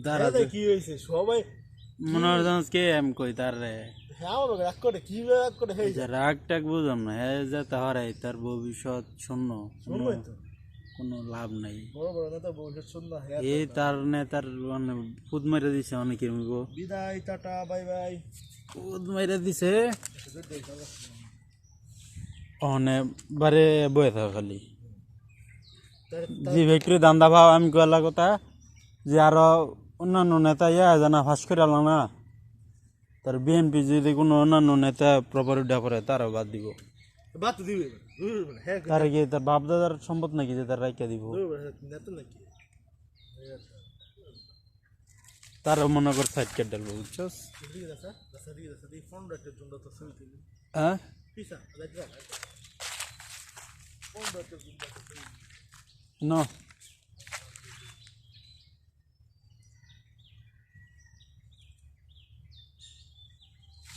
দাঁড়া কি হয়েছে সবাই মনে হয় কে এম কই তার রে হ্যাঁ রাগ করে কি রাগ করে রাগ টাগ বুঝলাম না হ্যাঁ যে তাহারাই তার ভবিষ্যৎ শূন্য কোনো লাভ নাই বড় বড় নেতা ভবিষ্যৎ শূন্য এই তার নেতার মানে ফুদ মাইরা দিছে অনেকের বিদায় টাটা বাই বাই ফুদ মাইরা দিছে অনে বারে বয়ে থাকা খালি যে ব্যক্তির দান্দা ভাব আমি কলা কথা যে আরো অন্যান্য নেতা ইয়া জানা ফাঁস করে আলো না তার বিএনপি যদি কোনো অন্যান্য নেতা প্রপার উঠা পড়ে তারও বাদ দিব তার কি তার বাপ দাদার সম্পদ নাকি যে তার রাইকা দিব তারও মনে কর সাইড কেটে ডালবো বুঝছস হ্যাঁ No.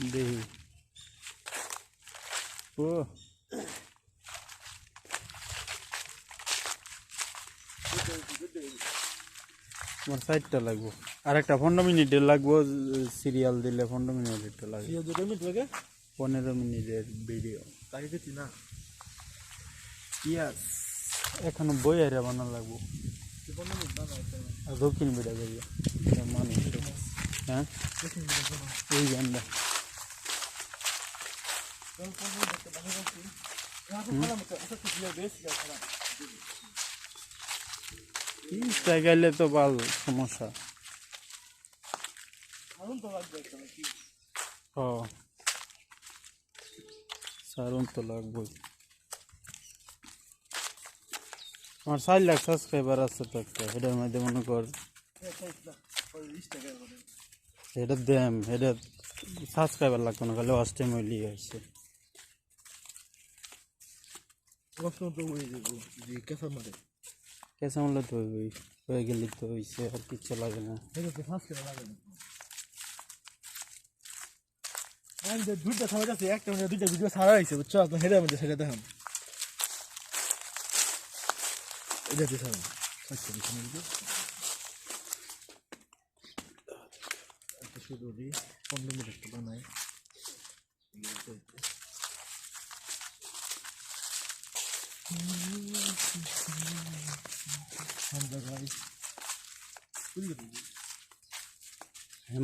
Dehi. Oh. আমার সাইডটা লাগবো আর একটা 15 মিনিট লাগবো সিরিয়াল দিলে 15 মিনিট লাগবে 15 মিনিটের ভিডিও তাকে কিছু না ইয়াস এখনো বই আর বানানো লাগবো দক্ষিণ বিড়া করিয়া মানুষ হ্যাঁ এই গানটা গাইলে তো ভাল সমস্যা ও সারুন তো লাগবে আমার 4 লাখ সাবস্ক্রাইবার আছে তো একটা এটার মধ্যে মনে কর এটা দেম এটা সাবস্ক্রাইবার লাগতো না খালি ওয়াচ টাইম হইলি আসছে কেসা মূল্য তো হয়ে গেলে তো হয়েছে আর কিচ্ছু লাগে না দুইটা সময় আছে একটা দুইটা ভিডিও ছাড়া হয়েছে বুঝছো আপনার হেডের মধ্যে সেটা দেখান এটা দিয়ে ছাড়ান শুরু দিই 15 মিনিট বানাই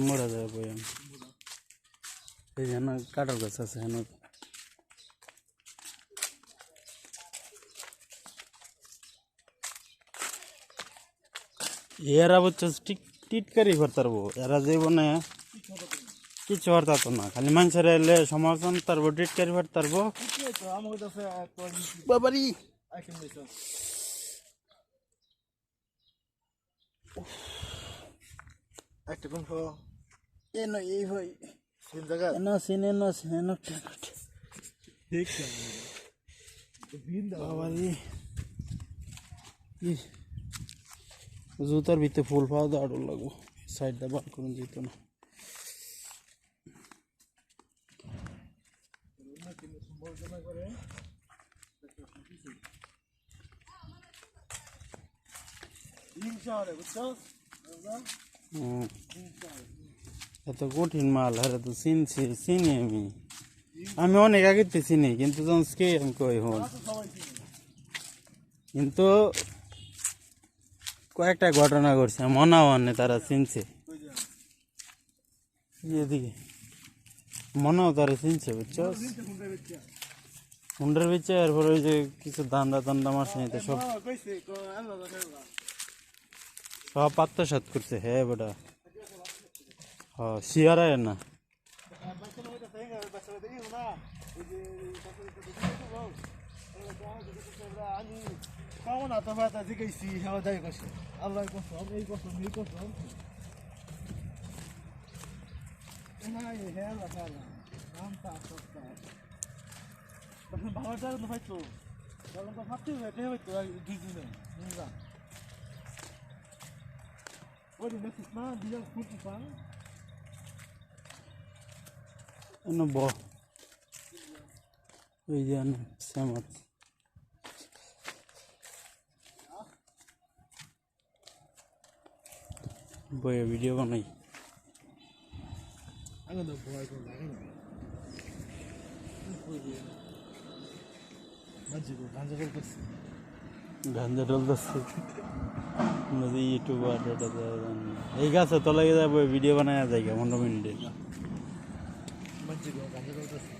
মরা যাবে বই এই যেন কাটার গাছ আছে হেন এরা বুঝছো টিটকারি করতে পারবো এরা জীবনে কিছু হরতো না খালি মানুষের এলে সমালোচন তারবো টিটকারি করতে পারবো বাবারি একটা কোন এনো এই ভাই কোন জায়গা এনো সিনে নো সিনে ঠিক বাবারি জুতার ভিতরে ফুল পাওয়া দাঁড়ো লাগবো সাইড দা বার করুন যেত না এত কঠিন মাল আরে তো চিনি আমি অনেক আগে চিনি কিন্তু আমি কই হন কিন্তু কয়েকটা ঘটনা ঘটছে মনে হয় তারা চিনছে এদিকে মনেও তারা চিনছে বুঝছো হুন্ডার বেচে এরপরে ওই যে কিছু দান্দা মাসে নিতে সব আত্মসাৎ করছে হ্যাঁ বেটা হ্যাঁ শিয়ার না কেমন এত ব্যথা জিজ্ঞেসি হেওয়া যাই করছে আল্লাহ কসম এই কসম এই কসম ভালো তো হয়তো ভাবতে হয়তো দুই দিনে ওই মেসিস না দিয়ে ফুটি পান ওই যে সেমত বইয়ে ভিডিও বানাই। আমি তো ভয় করে লাগে না মাঝে গাঞ্জা করতেছি গাঞ্জা ডলতেছে নদী ইউটিউবার এই গাছে তলায় যায় বই ভিডিও বানায় যায় 15 মিনিটের। মাঝে গাঞ্জা করতেছি